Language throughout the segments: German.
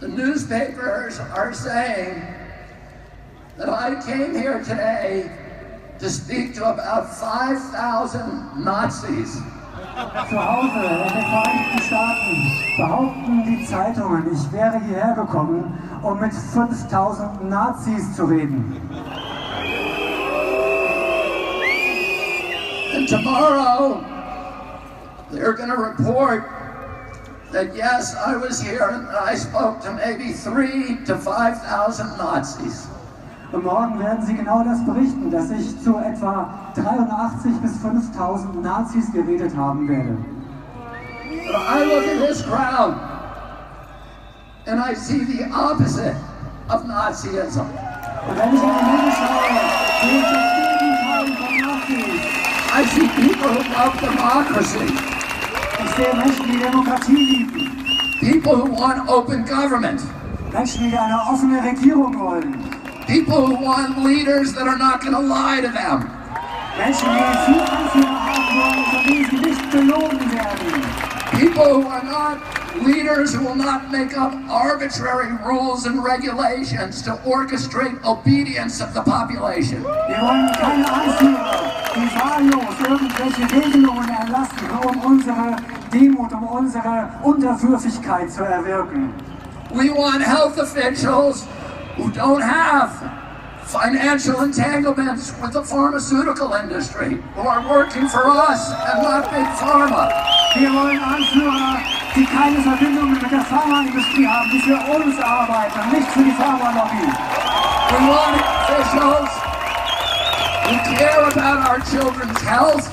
The newspapers are saying that I came here today to speak to about 5,000 Nazis. Zu Hause in den Vereinigten Staaten behaupten die Zeitungen, ich wäre hierher gekommen, um mit 5.000 Nazis zu reden. And tomorrow, they're going to report that yes, I was here and I spoke to maybe 3,000 to 5,000 Nazis. Und morgen werden sie genau das berichten, dass ich zu etwa 83 bis 5.000 Nazis geredet haben werde. But I look at this crowd and I see the opposite of Nazism. Und wenn ich in die Menge schaue, sehe ich das Gegenteil von Nazis. I see people who love democracy. Ich sehe Menschen, die Demokratie lieben. People who want open government. Menschen, die eine offene Regierung wollen. People who want leaders that are not going to lie to them. Menschen, die viel Anführer haben wollen, von denen sie nicht belogen werden. People who are not leaders who will not make up arbitrary rules and regulations to orchestrate obedience of the population. Wir wollen keine Anführer, die wahllos irgendwelche Regelungen erlassen, um unsere Demut, um unsere Unterwürfigkeit zu erwirken. We want health officials who don't have financial entanglements with the pharmaceutical industry, who are working for us and not Big Pharma. Wir wollen Anführer, die keine Verbindungen mit der Pharmaindustrie haben, die für uns arbeiten und nicht für die Pharmalobby. We want officials who care about our children's health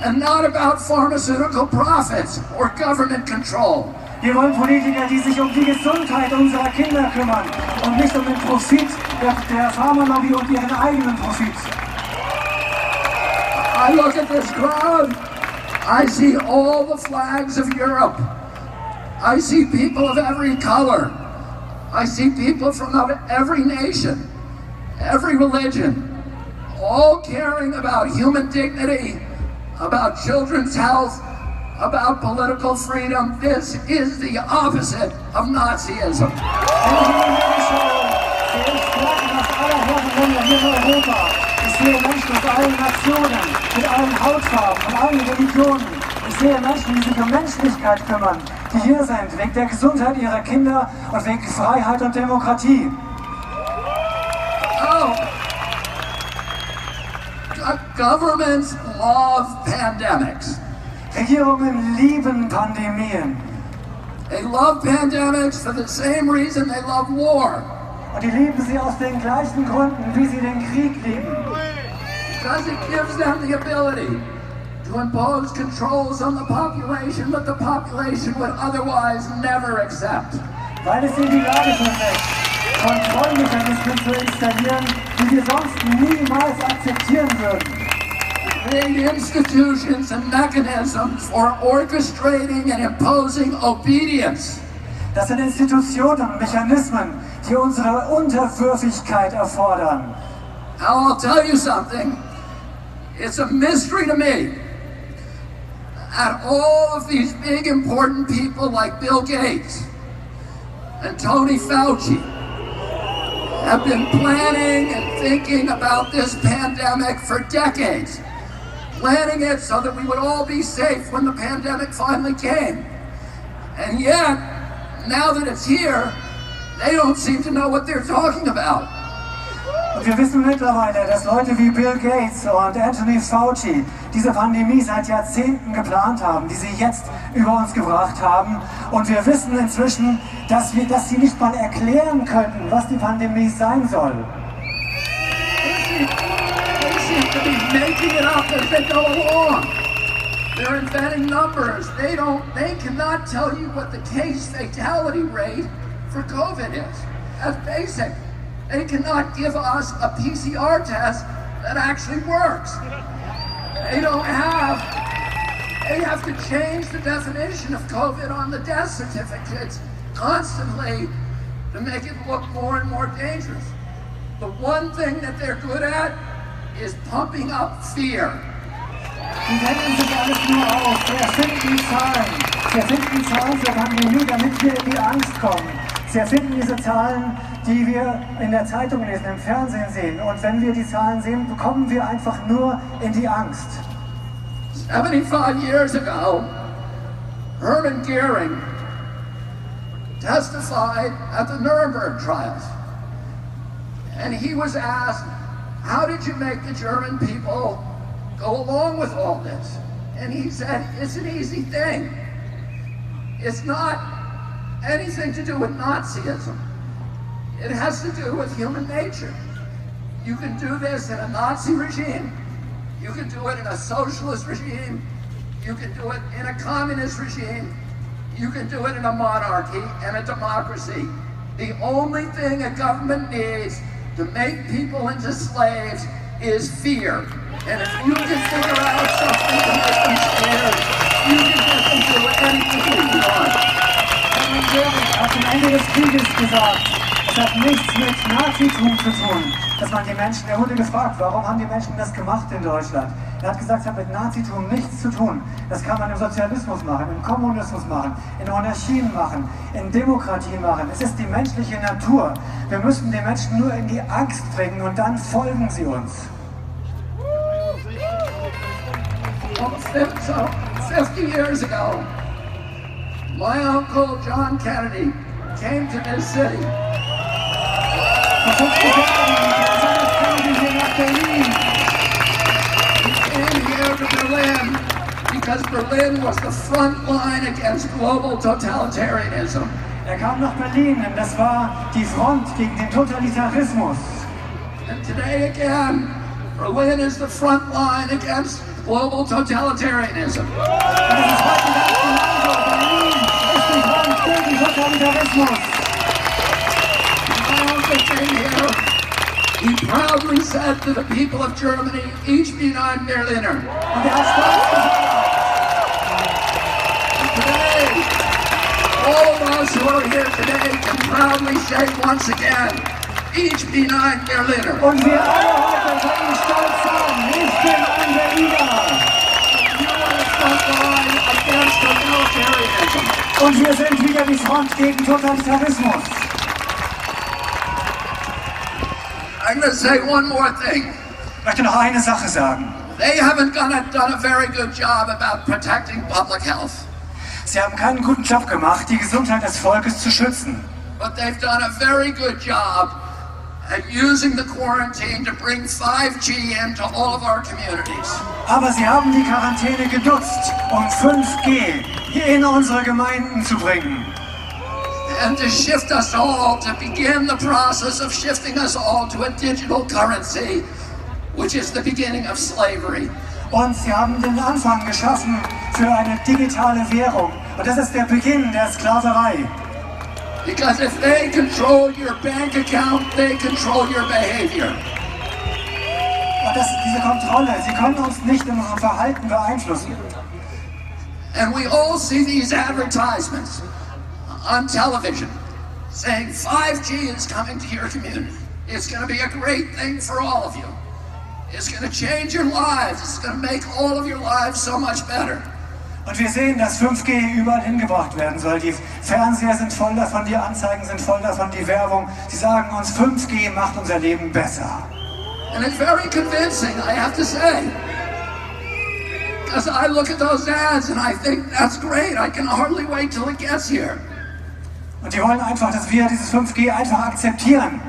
and not about pharmaceutical profits or government control. Wir wollen Politiker, die sich um die Gesundheit unserer Kinder kümmern und nicht um den Profit der Pharmalobby und ihren eigenen Profit. I look at this crowd, I see all the flags of Europe. I see people of every color. I see people from every nation, every religion, all caring about human dignity, about children's health, about political freedom. This is the opposite of Nazism. Ich sehe Menschen aus allen Nationen, mit allen Hautfarben, von allen Religionen. Ich sehe Menschen, die sich um Menschlichkeit kümmern, die hier sind, wegen der Gesundheit ihrer Kinder und wegen Freiheit und Demokratie. Oh. Governments love pandemics. Regierungen lieben Pandemien. They love pandemics for the same reason they love war. Und die lieben sie aus den gleichen Gründen, wie sie den Krieg lieben. Because it gives them the ability to impose controls on the population that the population would otherwise never accept. Weil es in die Lage versetzt, Kontrollmechanismen zu installieren, die wir sonst niemals akzeptieren würden. Create institutions and mechanisms for orchestrating and imposing obedience. Das sind Institutionen und Mechanismen, die unsere Unterwürfigkeit erfordern. Now I'll tell you something. It's a mystery to me. At all of these big important people like Bill Gates and Tony Fauci have been planning and thinking about this pandemic for decades. Planning it so that we would all be safe when the pandemic finally came. And yet, now that it's here, they don't seem to know what they're talking about. Und wir wissen mittlerweile, dass Leute wie Bill Gates und Anthony Fauci diese Pandemie seit Jahrzehnten geplant haben, die sie jetzt über uns gebracht haben. Und wir wissen inzwischen, dass sie nicht mal erklären können, was die Pandemie sein soll. To be making it up as they go along. They're inventing numbers. They cannot tell you what the case fatality rate for COVID is. That's basic. They cannot give us a PCR test that actually works. They have to change the definition of COVID on the death certificates constantly to make it look more and more dangerous. The one thing that they're good at is pumping up fear. Die denken sich alles nur aus. Sie erfinden Zahlen. Sie erfinden Zahlen für Pandemie, damit wir in die Angst kommen. Sie erfinden diese Zahlen, die wir in der Zeitung lesen, im Fernsehen sehen. Und wenn wir die Zahlen sehen, bekommen wir einfach nur in die Angst. 75 years ago, Hermann Göring testified at the Nuremberg trials. And he was asked, how did you make the German people go along with all this? And he said, it's an easy thing. It's not anything to do with Nazism. It has to do with human nature. You can do this in a Nazi regime. You can do it in a socialist regime. You can do it in a communist regime. You can do it in a monarchy and a democracy. The only thing a government needs to make people into slaves is fear. And if you can figure out something to make them scared, you can get them to do anything you want. Hermann Göring hat am Ende des Krieges gesagt, es hat nichts mit Nazitum zu tun, dass man die Menschen, er wurde gefragt, warum haben die Menschen das gemacht in Deutschland? Er hat gesagt, es hat mit Nazitum nichts zu tun. Das kann man im Sozialismus machen, im Kommunismus machen, in Monarchien machen, in Demokratien machen. Es ist die menschliche Natur. Wir müssen die Menschen nur in die Angst bringen und dann folgen sie uns. So, 50 years ago, my uncle John Kennedy came to this city. Vor 50 Jahren kam Kennedy nach Berlin. He came here to Berlin because Berlin was the front line against global totalitarianism. Er kam nach Berlin, denn das war die Front gegen den Totalitarismus. And today again, Berlin is the front line against global totalitarianism. Und das ist heute ganz genauso. Berlin ist die Front gegen Totalitarismus. My uncle came here. He proudly said to the people of Germany, ich bin ein Berliner. Und er hat stolz gesagt. Today, all of us who are here today can proudly say once again, ich bin ein Berliner. Und wir alle heute können stolz sagen, ich bin ein Berliner. Und wir sind wieder die Front gegen Totalitarismus. I'm going to say one more thing. Ich möchte noch eine Sache sagen. They haven't done a very good job about protecting public health. Sie haben keinen guten Job gemacht, die Gesundheit des Volkes zu schützen. But they've done a very good job at using the quarantine to bring 5G into all of our communities. Aber sie haben die Quarantäne genutzt, um 5G hier in unsere Gemeinden zu bringen. And to shift us all, to begin the process of shifting us all to a digital currency, which is the beginning of slavery. Und sie haben den Anfang geschaffen für eine digitale Währung. Und das ist der Beginn der Sklaverei. Because if they control your bank account, they control your behavior. Und das ist diese Kontrolle. Sie können uns nicht in unserem Verhalten beeinflussen. And we all see these advertisements on television saying 5G is coming to your community. It's going to be a great thing for all of you. It's going to change your lives. It's going to make all of your lives so much better. Und wir sehen, dass 5G überall hingebracht werden soll. Die Fernseher sind voll davon, die Anzeigen sind voll davon, die Werbung. Sie sagen uns, 5G macht unser Leben besser. And it's very convincing, I have to say. Because I look at those ads and I think, that's great. I can hardly wait till it gets here. Und die wollen einfach, dass wir dieses 5G einfach akzeptieren.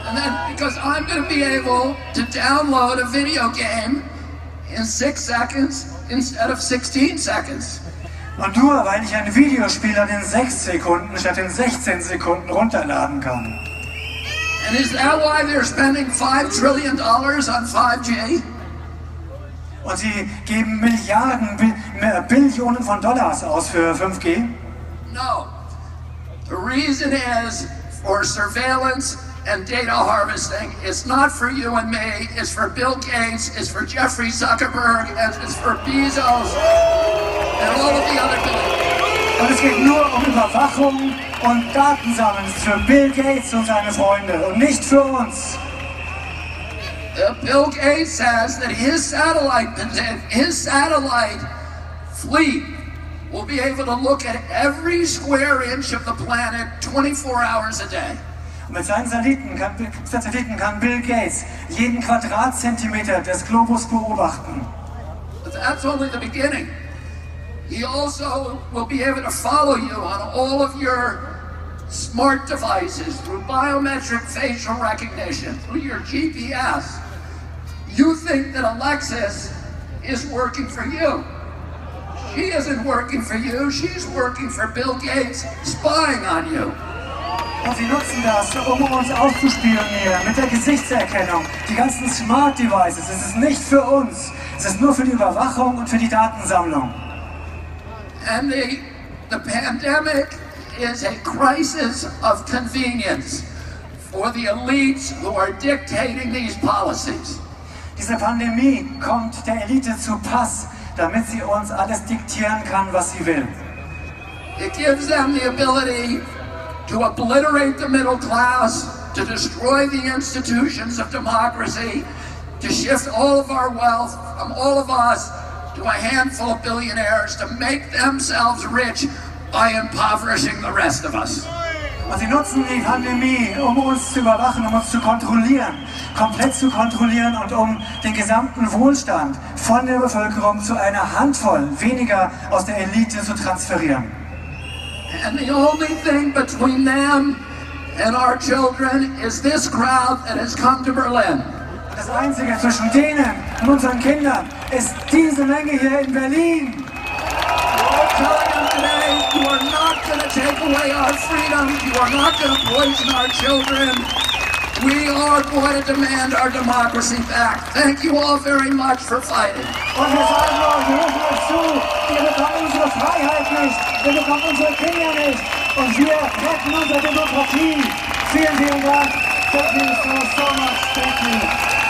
And then, because I'm going to be able to download a video game in 6 seconds instead of 16 seconds. Und nur weil ich ein Videospiel dann in 6 Sekunden statt in 16 Sekunden runterladen kann. And is that why they're spending $5 trillion on 5G? Und sie geben Milliarden, Billionen von Dollars aus für 5G? No. The reason is for surveillance and data harvesting. It's not for you and me, it's for Bill Gates, it's for Jeffrey Zuckerberg, and it's for Bezos and all of the other billionaires. Und es geht nur um Überwachung und Datensammeln für Bill Gates und seine Freunde und nicht für uns. Bill Gates says that his satellite fleet will be able to look at every square inch of the planet 24 hours a day. Und mit seinen Satelliten kann Bill Gates jeden Quadratzentimeter des Globus beobachten. But that's only the beginning. He also will be able to follow you on all of your smart devices through biometric facial recognition, through your GPS. You think that Alexis is working for you. She isn't working for you, she's working for Bill Gates, spying on you. Und sie nutzen das, um uns aufzuspionieren mit der Gesichtserkennung. Die ganzen Smart Devices, es ist nicht für uns, es ist nur für die Überwachung und für die Datensammlung. And the pandemic is a crisis of convenience for the elites who are dictating these policies. Diese Pandemie kommt der Elite zu Pass, damit sie uns alles diktieren kann, was sie will. It gives them the ability to obliterate the middle class, to destroy the institutions of democracy, to shift all of our wealth from all of us to a handful of billionaires, to make themselves rich by impoverishing the rest of us. Und sie nutzen die Pandemie, um uns zu überwachen, um uns zu kontrollieren, komplett zu kontrollieren und um den gesamten Wohlstand von der Bevölkerung zu einer Handvoll weniger aus der Elite zu transferieren. And the only thing between them and our children is this crowd that has come to Berlin. Das Einzige zwischen denen und unseren Kindern ist diese Menge hier in Berlin. We're telling them today, you are not going to take away our freedom. You are not going to poison our children. We are going to demand our democracy back. Thank you all very much for fighting. Und wir sagen euch, wir rufen euch zu, ihr bekommt unsere Freiheit nicht, ihr bekommt unsere Kinder nicht und wir retten unsere Demokratie. Vielen, vielen Dank. Thank you so much. Thank you.